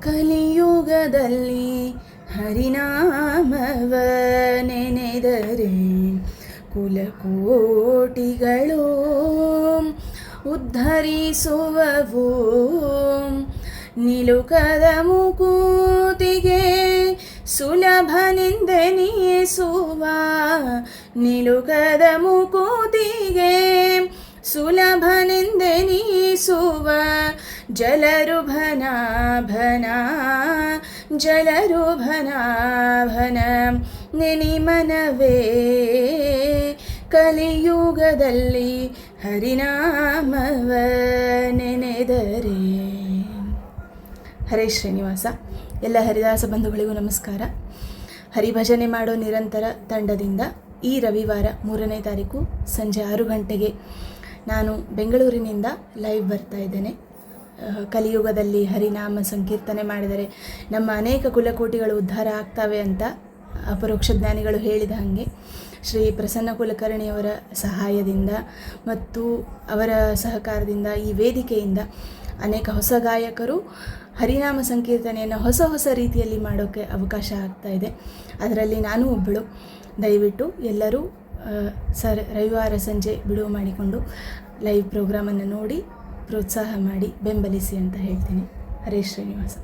ಕಲಿಯುಗದಲ್ಲಿ ಹರಿನಾಮವ ನೆನೆದರೆ ಕುಲಕೋಟಿಗಳು ಉದ್ಧರಿಸುವವು. ನಿಲುಕದ ಮುಕುತಿಗೆ ಸುಲಭನೆಂದೆನಿಸುವ, ನಿಲುಕದ ಮುಕುತಿಗೆ ಸುಲಭನೆಂದೆನಿಸುವ ಜಲರುಭನಾಭನ ಜಲರುಭನಾಭನ ನೆನಿಮನವೇ. ಕಲಿಯುಗದಲ್ಲಿ ಹರಿನಾಮವ ನೆನೆದರೆ. ಹರೇ ಶ್ರೀನಿವಾಸ. ಎಲ್ಲ ಹರಿದಾಸ ಬಂಧುಗಳಿಗೂ ನಮಸ್ಕಾರ. ಹರಿಭಜನೆ ಮಾಡೋ ನಿರಂತರ ತಂಡದಿಂದ ಈ ರವಿವಾರ 3ನೇ ತಾರೀಕು ಸಂಜೆ 6 ಗಂಟೆಗೆ ನಾನು ಬೆಂಗಳೂರಿನಿಂದ ಲೈವ್ ಬರ್ತಾ ಇದ್ದೇನೆ. ಕಲಿಯುಗದಲ್ಲಿ ಹರಿನಾಮ ಸಂಕೀರ್ತನೆ ಮಾಡಿದರೆ ನಮ್ಮ ಅನೇಕ ಕುಲಕೋಟಿಗಳು ಉದ್ಧಾರ ಆಗ್ತವೆ ಅಂತ ಅಪರೋಕ್ಷ ಜ್ಞಾನಿಗಳು ಹೇಳಿದ ಹಾಗೆ ಶ್ರೀ ಪ್ರಸನ್ನ ಕುಲಕರ್ಣಿಯವರ ಸಹಾಯದಿಂದ ಮತ್ತು ಅವರ ಸಹಕಾರದಿಂದ ಈ ವೇದಿಕೆಯಿಂದ ಅನೇಕ ಹೊಸ ಗಾಯಕರು ಹರಿನಾಮ ಸಂಕೀರ್ತನೆಯನ್ನು ಹೊಸ ಹೊಸ ರೀತಿಯಲ್ಲಿ ಮಾಡೋಕ್ಕೆ ಅವಕಾಶ ಆಗ್ತಾ ಇದೆ. ಅದರಲ್ಲಿ ನಾನು ಒಬ್ಬಳು. ದಯವಿಟ್ಟು ಎಲ್ಲರೂ ರವಿವಾರ ಸಂಜೆ ಬಿಡುವು ಮಾಡಿಕೊಂಡು ಲೈವ್ ಪ್ರೋಗ್ರಾಮನ್ನು ನೋಡಿ ಪ್ರೋತ್ಸಾಹ ಮಾಡಿ ಬೆಂಬಲಿಸಿ ಅಂತ ಹೇಳ್ತೀನಿ. ಹರೇ ಶ್ರೀನಿವಾಸ.